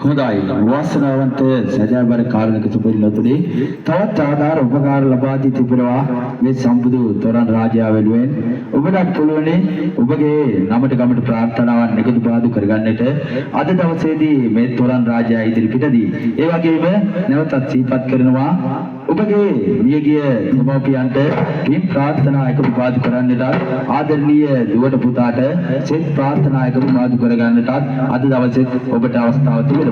හොඳයි වාසනාවන්ත සදාබර කාරණක තුපින්නතුනි තවත් ආධාර උපකාර ලබා දී තිබෙනවා මේ සම්බුදු තොරන් රාජයා වෙනුවෙන් ඔබට පුළුවනි ඔබගේ නමට ගමට ප්‍රාර්ථනාවන් එකතු පාදු කරගන්නට අද දවසේදී මේ තොරන් රාජයා ඉදිරිපිටදී ඒ වගේම නැවතත් සිහිපත් කරනවා ඔබගේ මියගිය දෙමව්පියන්ට පින් ප්‍රාර්ථනා එකතු පාදු කරන්නට ආදරණීය දුවට පුතාට සෙත් ප්‍රාර්ථනා එකතු පාදු කරගන්නට අද දවසේ ඔබට අවස්ථාව තිබෙනවා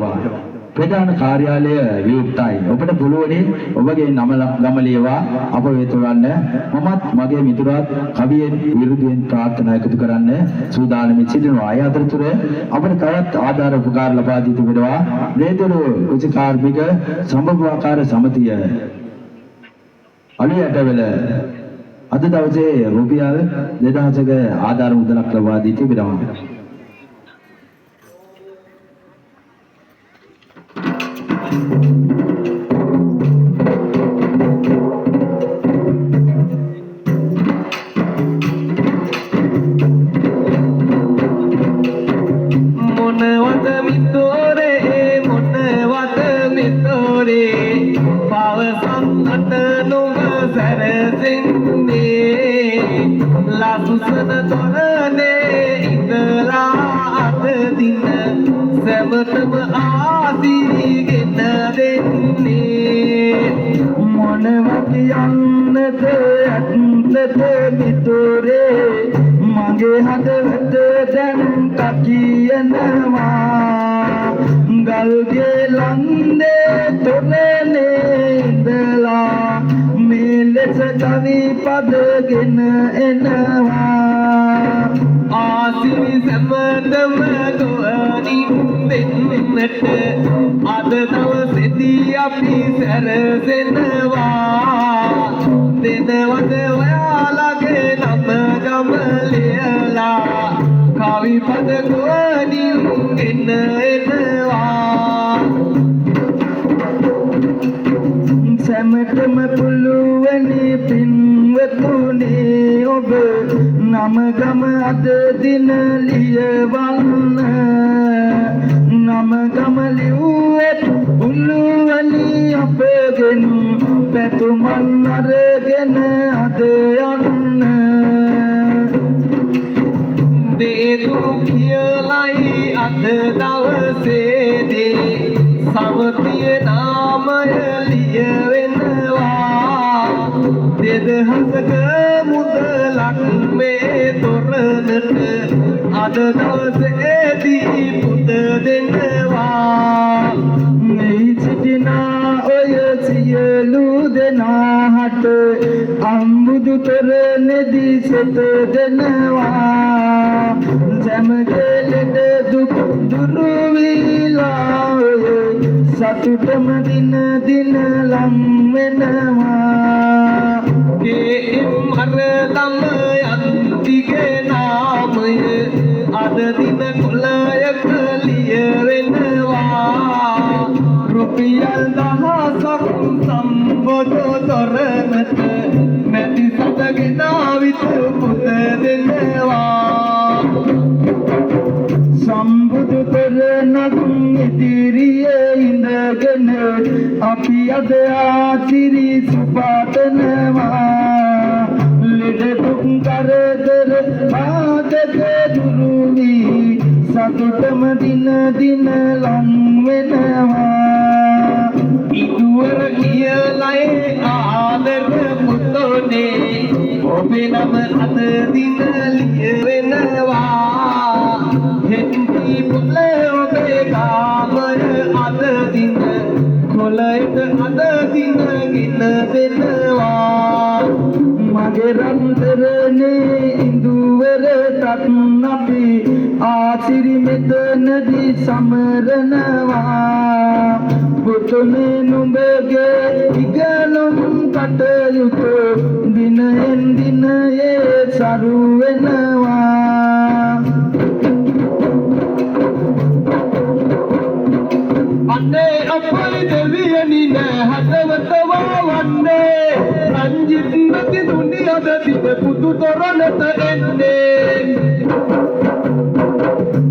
ප්‍රධාන කාර්යාලය විවෘතයි. ඔබට පුළුවනි ඔබගේ නම ගම ලියවා අප වෙත ගන්න. මමත් මගේ මිතුරාත් කවියෙන් විරුද්ධයෙන් ප්‍රාර්ථනා එකතු කරන්න සූදානම් සිටිනවා. අය අතරතුර අපට තවත් ආධාර උපකාර ලබා දී තිබෙනවා. වේදරු උච කාර්මික සම්බුවාකාර සමිතිය අලියටවල අද දවසේ රුපියල් 2000ක ආධාර මුදලක් ලබා දී තිබෙනවා.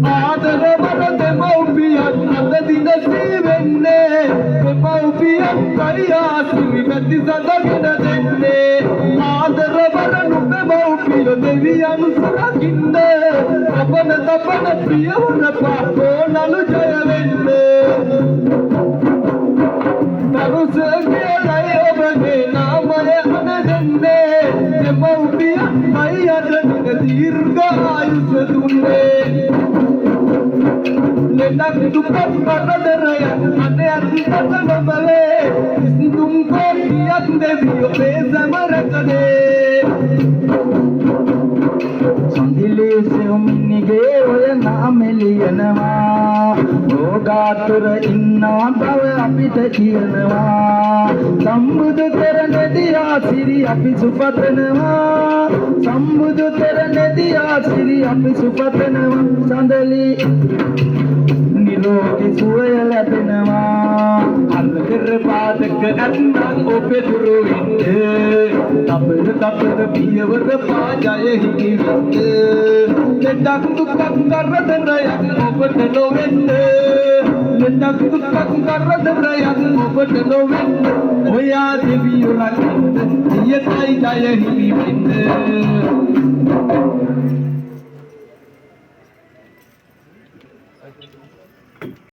ආදරවල දෙමව්පියන් අද දින කයියාසිරි නැති සඳගෙන දෙන්නේ ආදරවර නුඹ මව්පිය දෙවියන් සරකින්න අපන තපන ප්‍රියවර පාපෝ නලු ජය වෙන්නේ තරුසේ කියලයි ඔබගේ නාමය අනදෙන්නේ දෙමව්පිය අයියට නික දීර්ඝ ආයුෂ දුන්නේ ලෙඩක් දුකක් කරදරය අනේ අන්තත නොබලේ සිඳුම් කොටියක් දෙවියෝ පේසමරකදේ සඳිලේ සෙවුමිනිගේ ඔය නාමෙලියනවා රෝගාතුර ඉන්නා බව අපිට කියනවා සම්බුදු කරනදියා සිරි අපි සුපතනවා සම්බුදු කරනදියා සිරි අපි සුපතනවා සඳලි නිරෝගී සුවය ලැබෙනවා අල්ලකර පාදක අත්නම් ඔබේ දුරු ඉන්නේ තපර පියවර පාජය හිමිවෙන්න ලෙඩක් දුකක් කරදරයක් ඔබට නොවෙන්න ලෙඩක් දුකක් කරදරයක් ඔබට නොවෙන්න ඔයා දෙවියෝ ලකින්න සියතයි ජය හිමිවෙන්න